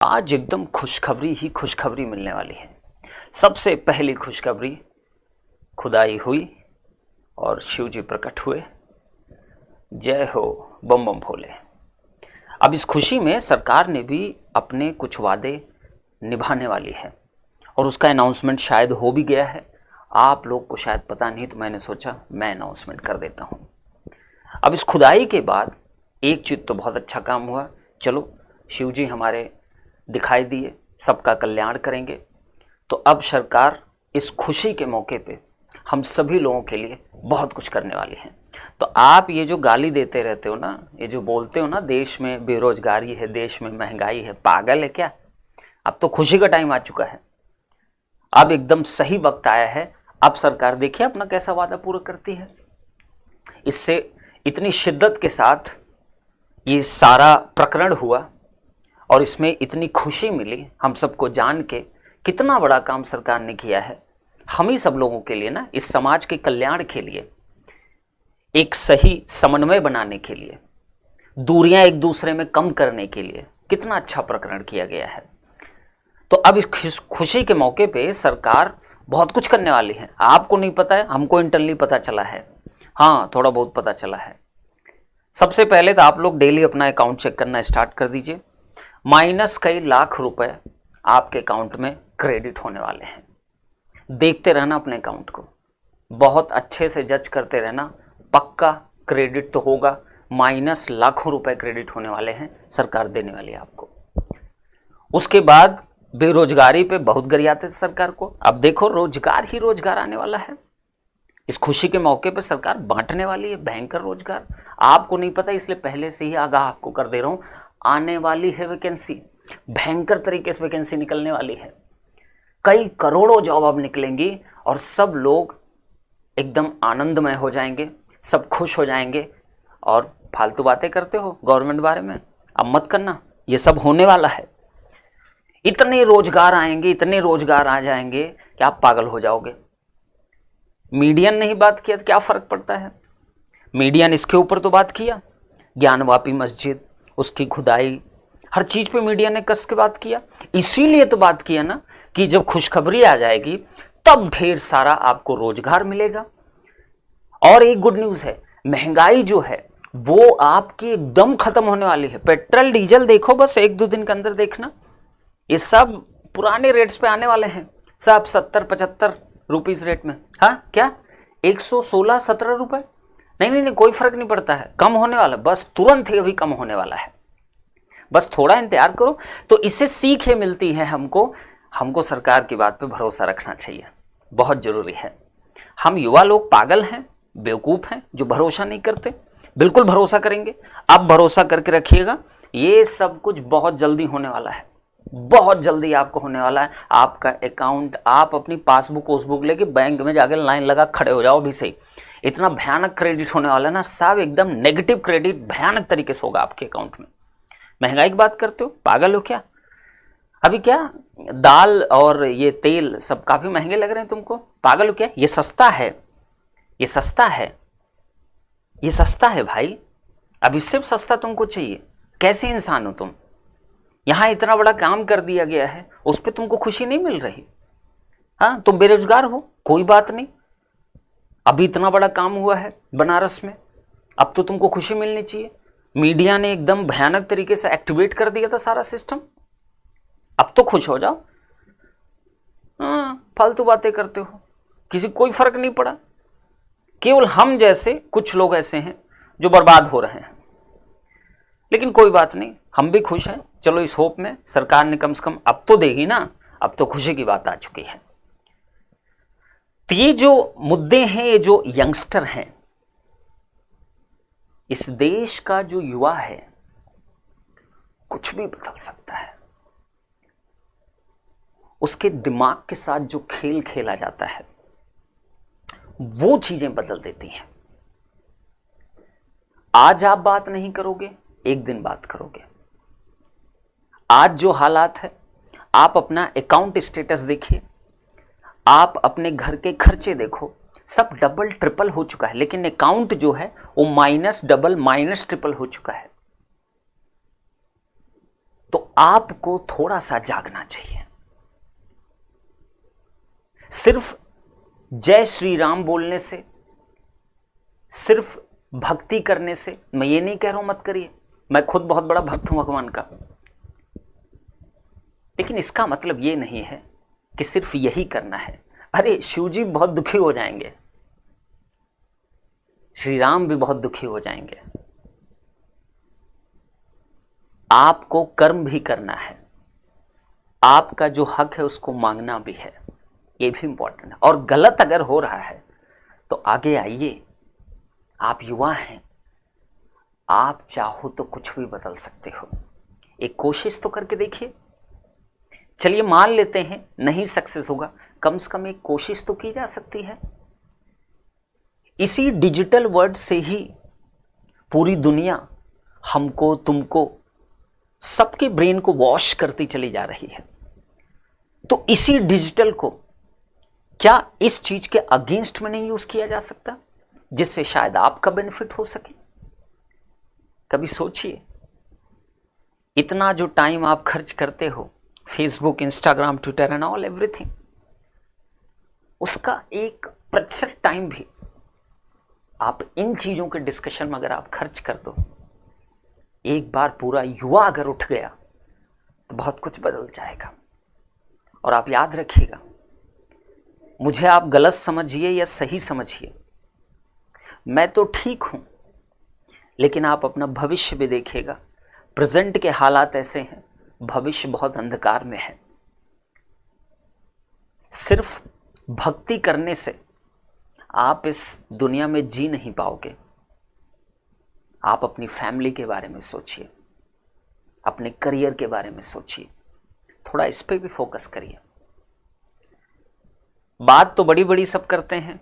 आज एकदम खुशखबरी ही खुशखबरी मिलने वाली है। सबसे पहली खुशखबरी, खुदाई हुई और शिव जी प्रकट हुए। जय हो बम बम भोले। अब इस खुशी में सरकार ने भी अपने कुछ वादे निभाने वाली है और उसका अनाउंसमेंट शायद हो भी गया है। आप लोग को शायद पता नहीं, तो मैंने सोचा मैं अनाउंसमेंट कर देता हूँ। अब इस खुदाई के बाद एक चीज़ तो बहुत अच्छा काम हुआ। चलो, शिव जी हमारे दिखाई दिए, सबका कल्याण करेंगे। तो अब सरकार इस खुशी के मौके पे हम सभी लोगों के लिए बहुत कुछ करने वाली है। तो आप ये जो गाली देते रहते हो ना, ये जो बोलते हो ना, देश में बेरोजगारी है, देश में महंगाई है, पागल है क्या? अब तो खुशी का टाइम आ चुका है। अब एकदम सही वक्त आया है। अब सरकार देखिए अपना कैसा वादा पूरा करती है। इससे इतनी शिद्दत के साथ ये सारा प्रकरण हुआ और इसमें इतनी खुशी मिली हम सबको जान के। कितना बड़ा काम सरकार ने किया है हम ही सब लोगों के लिए ना, इस समाज के कल्याण के लिए, एक सही समन्वय बनाने के लिए, दूरियां एक दूसरे में कम करने के लिए कितना अच्छा प्रकरण किया गया है। तो अब इस खुशी के मौके पे सरकार बहुत कुछ करने वाली है। आपको नहीं पता है, हमको इंटरनली पता चला है। हाँ, थोड़ा बहुत पता चला है। सबसे पहले तो आप लोग डेली अपना अकाउंट चेक करना स्टार्ट कर दीजिए। माइनस कई लाख रुपए आपके अकाउंट में क्रेडिट होने वाले हैं। देखते रहना अपने अकाउंट को, बहुत अच्छे से जज करते रहना। पक्का क्रेडिट तो होगा, माइनस लाखों रुपए क्रेडिट होने वाले हैं, सरकार देने वाली है आपको। उसके बाद बेरोजगारी पे बहुत गरियाते थे सरकार को। अब देखो, रोजगार ही रोजगार आने वाला है। इस खुशी के मौके पर सरकार बांटने वाली है भयंकर रोजगार। आपको नहीं पता, इसलिए पहले से ही आगाह आपको कर दे रहा हूं। आने वाली है वैकेंसी, भयंकर तरीके से वैकेंसी निकलने वाली है। कई करोड़ों जॉब अब निकलेंगी और सब लोग एकदम आनंदमय हो जाएंगे, सब खुश हो जाएंगे। और फालतू बातें करते हो गवर्नमेंट बारे में, अब मत करना, ये सब होने वाला है। इतने रोजगार आएंगे, इतने रोजगार आ जाएंगे कि आप पागल हो जाओगे। मीडिया ने नहीं बात किया तो क्या फर्क पड़ता है? मीडिया ने इसके ऊपर तो बात किया, ज्ञानवापी मस्जिद, उसकी खुदाई, हर चीज पे मीडिया ने कस के बात किया। इसीलिए तो बात किया ना कि जब खुशखबरी आ जाएगी तब ढेर सारा आपको रोजगार मिलेगा। और एक गुड न्यूज है, महंगाई जो है वो आपकी एकदम खत्म होने वाली है। पेट्रोल डीजल देखो, बस एक दो दिन के अंदर देखना, ये सब पुराने रेट्स पे आने वाले हैं, सब 70-75 रुपीज रेट में। हाँ, क्या 116-17 रुपए? नहीं, कोई फर्क नहीं पड़ता है, कम होने वाला, बस तुरंत ही अभी कम होने वाला है। बस थोड़ा इंतजार करो। तो इससे सीख ये मिलती है हमको सरकार की बात पे भरोसा रखना चाहिए, बहुत जरूरी है। हम युवा लोग पागल हैं, बेवकूफ हैं जो भरोसा नहीं करते। बिल्कुल भरोसा करेंगे। अब भरोसा करके रखिएगा, ये सब कुछ बहुत जल्दी होने वाला है, बहुत जल्दी आपको होने वाला है। आपका अकाउंट, आप अपनी पासबुक वोसबुक लेके बैंक में जाकर लाइन लगा खड़े हो जाओ भी सही। इतना भयानक क्रेडिट होने वाला है ना, सब एकदम नेगेटिव क्रेडिट भयानक तरीके से होगा आपके अकाउंट में। महंगाई की बात करते हो, पागल हो क्या? अभी क्या दाल और ये तेल सब काफी महंगे लग रहे हैं तुमको, पागल हो क्या? ये सस्ता है, ये सस्ता है, ये सस्ता है भाई। अब इससे सस्ता तुमको चाहिए? कैसे इंसान हो तुम? यहां इतना बड़ा काम कर दिया गया है, उस पर तुमको खुशी नहीं मिल रही? हाँ, तुम बेरोजगार हो, कोई बात नहीं, अभी इतना बड़ा काम हुआ है बनारस में, अब तो तुमको खुशी मिलनी चाहिए। मीडिया ने एकदम भयानक तरीके से एक्टिवेट कर दिया था सारा सिस्टम, अब तो खुश हो जाओ। हाँ, फालतू बातें करते हो, किसी कोई फर्क नहीं पड़ा। केवल हम जैसे कुछ लोग ऐसे हैं जो बर्बाद हो रहे हैं, लेकिन कोई बात नहीं, हम भी खुश हैं। चलो, इस होप में सरकार ने कम से कम अब तो देगी ना, अब तो खुशी की बात आ चुकी है। तो ये जो मुद्दे हैं, ये जो यंगस्टर हैं, इस देश का जो युवा है, कुछ भी बदल सकता है। उसके दिमाग के साथ जो खेल खेला जाता है वो चीजें बदल देती हैं। आज आप बात नहीं करोगे, एक दिन बात करोगे। आज जो हालात है, आप अपना अकाउंट स्टेटस देखिए, आप अपने घर के खर्चे देखो, सब डबल ट्रिपल हो चुका है, लेकिन अकाउंट जो है वो माइनस डबल माइनस ट्रिपल हो चुका है। तो आपको थोड़ा सा जागना चाहिए। सिर्फ जय श्री राम बोलने से, सिर्फ भक्ति करने से, मैं ये नहीं कह रहा हूं मत करिए, मैं खुद बहुत बड़ा भक्त हूं भगवान का, लेकिन इसका मतलब ये नहीं है कि सिर्फ यही करना है। अरे शिव जी बहुत दुखी हो जाएंगे, श्री राम भी बहुत दुखी हो जाएंगे। आपको कर्म भी करना है, आपका जो हक है उसको मांगना भी है, ये भी इंपॉर्टेंट है। और गलत अगर हो रहा है तो आगे आइए, आप युवा हैं, आप चाहो तो कुछ भी बदल सकते हो। एक कोशिश तो करके देखिए। चलिए मान लेते हैं नहीं सक्सेस होगा, कम से कम एक कोशिश तो की जा सकती है। इसी डिजिटल वर्ल्ड से ही पूरी दुनिया हमको, तुमको, सबके ब्रेन को वॉश करती चली जा रही है। तो इसी डिजिटल को क्या इस चीज के अगेंस्ट में नहीं यूज किया जा सकता, जिससे शायद आपका बेनिफिट हो सके? कभी सोचिए, इतना जो टाइम आप खर्च करते हो Facebook, Instagram, Twitter and all everything, उसका 1% टाइम भी आप इन चीजों के डिस्कशन में अगर आप खर्च कर दो, एक बार पूरा युवा अगर उठ गया तो बहुत कुछ बदल जाएगा। और आप याद रखिएगा, मुझे आप गलत समझिए या सही समझिए, मैं तो ठीक हूं, लेकिन आप अपना भविष्य भी देखिएगा। प्रेजेंट के हालात ऐसे हैं, भविष्य बहुत अंधकार में है। सिर्फ भक्ति करने से आप इस दुनिया में जी नहीं पाओगे। आप अपनी फैमिली के बारे में सोचिए, अपने करियर के बारे में सोचिए, थोड़ा इस पे भी फोकस करिए। बात तो बड़ी बड़ी सब करते हैं,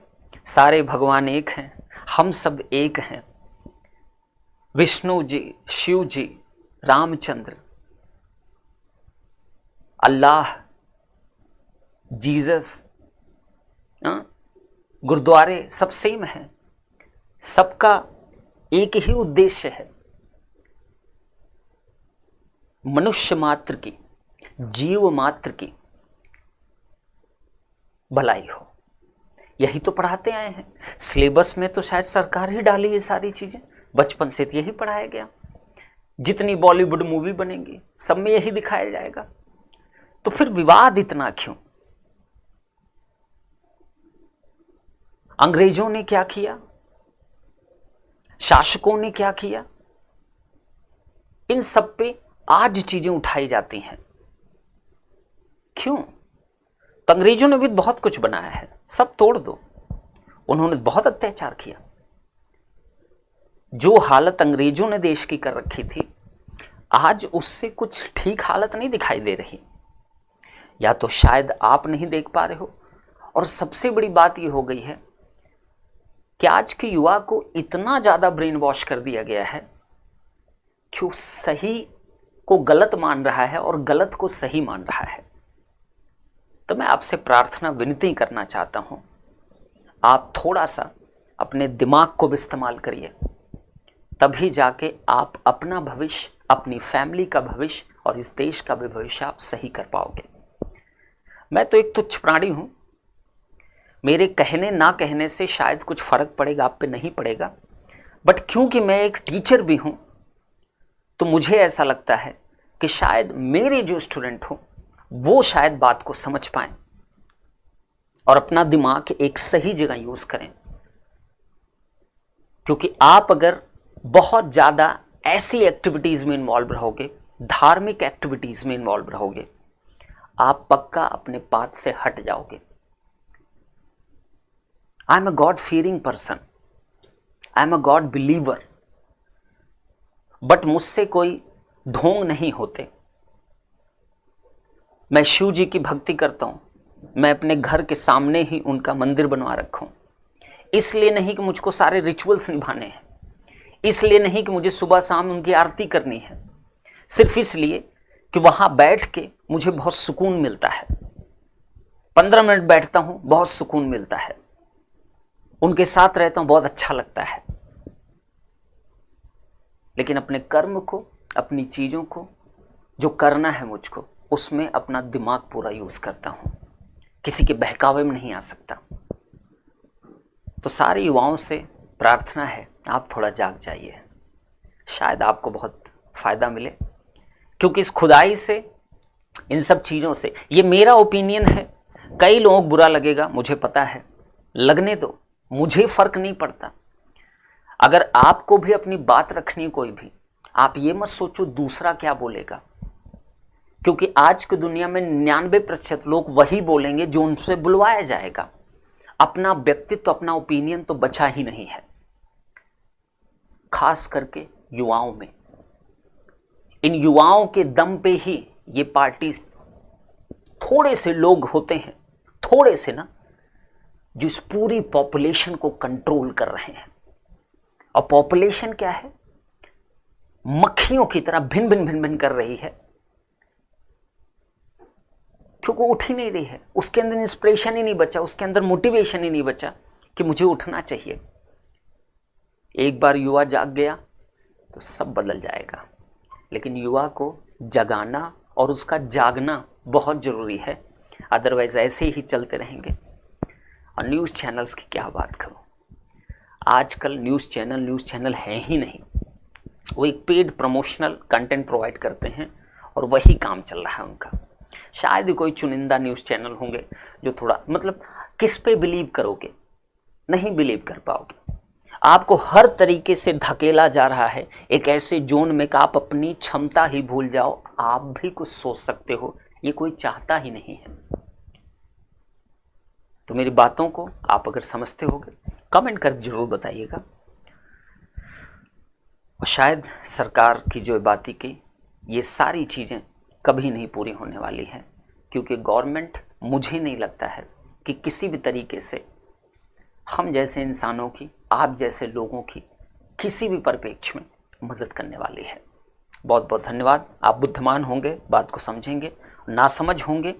सारे भगवान एक हैं, हम सब एक हैं, विष्णु जी, शिव जी, रामचंद्र, अल्लाह, जीसस, गुरुद्वारे सब सेम है। सबका एक ही उद्देश्य है, मनुष्य मात्र की, जीव मात्र की भलाई हो। यही तो पढ़ाते आए हैं। सिलेबस में तो शायद सरकार ही डाली ये सारी चीजें, बचपन से यही पढ़ाया गया। जितनी बॉलीवुड मूवी बनेंगी सब में यही दिखाया जाएगा। तो फिर विवाद इतना क्यों? अंग्रेजों ने क्या किया, शासकों ने क्या किया, इन सब पे आज चीजें उठाई जाती हैं। क्यों? तो अंग्रेजों ने भी बहुत कुछ बनाया है, सब तोड़ दो। उन्होंने बहुत अत्याचार किया। जो हालत अंग्रेजों ने देश की कर रखी थी, आज उससे कुछ ठीक हालत नहीं दिखाई दे रही। या तो शायद आप नहीं देख पा रहे हो, और सबसे बड़ी बात यह हो गई है कि आज के युवा को इतना ज्यादा ब्रेन वॉश कर दिया गया है कि वो सही को गलत मान रहा है और गलत को सही मान रहा है। तो मैं आपसे प्रार्थना, विनती करना चाहता हूं, आप थोड़ा सा अपने दिमाग को भी इस्तेमाल करिए, तभी जाके आप अपना भविष्य, अपनी फैमिली का भविष्य और इस देश का भी भविष्य आप सही कर पाओगे। मैं तो एक तुच्छ प्राणी हूं, मेरे कहने ना कहने से शायद कुछ फर्क पड़ेगा, आप पे नहीं पड़ेगा, बट क्योंकि मैं एक टीचर भी हूं तो मुझे ऐसा लगता है कि शायद मेरे जो स्टूडेंट हो वो शायद बात को समझ पाएं और अपना दिमाग एक सही जगह यूज करें। क्योंकि आप अगर बहुत ज्यादा ऐसी एक्टिविटीज में इन्वॉल्व रहोगे, धार्मिक एक्टिविटीज में इन्वॉल्व रहोगे, आप पक्का अपने पाथ से हट जाओगे। I am a God fearing person, I am a God believer, but मुझसे कोई ढोंग नहीं होते। मैं शिव जी की भक्ति करता हूं, मैं अपने घर के सामने ही उनका मंदिर बनवा रखा हूं। इसलिए नहीं कि मुझको सारे रिचुअल्स निभाने हैं, इसलिए नहीं कि मुझे सुबह शाम उनकी आरती करनी है, सिर्फ इसलिए कि वहां बैठ के मुझे बहुत सुकून मिलता है। 15 मिनट बैठता हूं, बहुत सुकून मिलता है, उनके साथ रहता हूं, बहुत अच्छा लगता है। लेकिन अपने कर्म को, अपनी चीजों को जो करना है मुझको उसमें अपना दिमाग पूरा यूज करता हूं, किसी के बहकावे में नहीं आ सकता। तो सारे युवाओं से प्रार्थना है, आप थोड़ा जाग जाइए, शायद आपको बहुत फायदा मिले। क्योंकि इस खुदाई से, इन सब चीजों से, ये मेरा ओपिनियन है, कई लोगों को बुरा लगेगा, मुझे पता है, लगने दो, मुझे फर्क नहीं पड़ता। अगर आपको भी अपनी बात रखनी कोई भी, आप ये मत सोचो दूसरा क्या बोलेगा, क्योंकि आज की दुनिया में 99% लोग वही बोलेंगे जो उनसे बुलवाया जाएगा। अपना व्यक्तित्व, अपना ओपिनियन तो बचा ही नहीं है, खास करके युवाओं में। इन युवाओं के दम पे ही ये पार्टी, थोड़े से लोग होते हैं, थोड़े से ना, जो इस पूरी पॉपुलेशन को कंट्रोल कर रहे हैं। और पॉपुलेशन क्या है, मक्खियों की तरह भिन भिन भिन भिन कर रही है, क्योंकि उठ ही नहीं रही है। उसके अंदर इंस्पिरेशन ही नहीं बचा, उसके अंदर मोटिवेशन ही नहीं बचा कि मुझे उठना चाहिए। एक बार युवा जाग गया तो सब बदल जाएगा, लेकिन युवा को जगाना और उसका जागना बहुत ज़रूरी है, अदरवाइज ऐसे ही चलते रहेंगे। और न्यूज़ चैनल्स की क्या बात करूं, आजकल न्यूज़ चैनल है ही नहीं। वो एक पेड प्रमोशनल कंटेंट प्रोवाइड करते हैं और वही काम चल रहा है उनका। शायद ही कोई चुनिंदा न्यूज़ चैनल होंगे जो थोड़ा, मतलब किस पे बिलीव करोगे, नहीं बिलीव कर पाओगे। आपको हर तरीके से धकेला जा रहा है एक ऐसे जोन में कि आप अपनी क्षमता ही भूल जाओ, आप भी कुछ सोच सकते हो, ये कोई चाहता ही नहीं है। तो मेरी बातों को आप अगर समझते होगे कमेंट कर जरूर बताइएगा। और शायद सरकार की जो बातें की, ये सारी चीज़ें कभी नहीं पूरी होने वाली है, क्योंकि गवर्नमेंट, मुझे नहीं लगता है कि किसी भी तरीके से हम जैसे इंसानों की, आप जैसे लोगों की किसी भी परिप्रेक्ष्य में मदद करने वाली है। बहुत बहुत धन्यवाद। आप बुद्धिमान होंगे, बात को समझेंगे, ना समझ होंगे,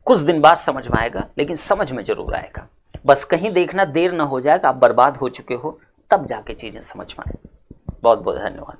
कुछ दिन बाद समझ में आएगा, लेकिन समझ में जरूर आएगा। बस कहीं देखना देर ना हो जाएगा, आप बर्बाद हो चुके हो, तब जाके चीज़ें समझ में आए। बहुत बहुत धन्यवाद।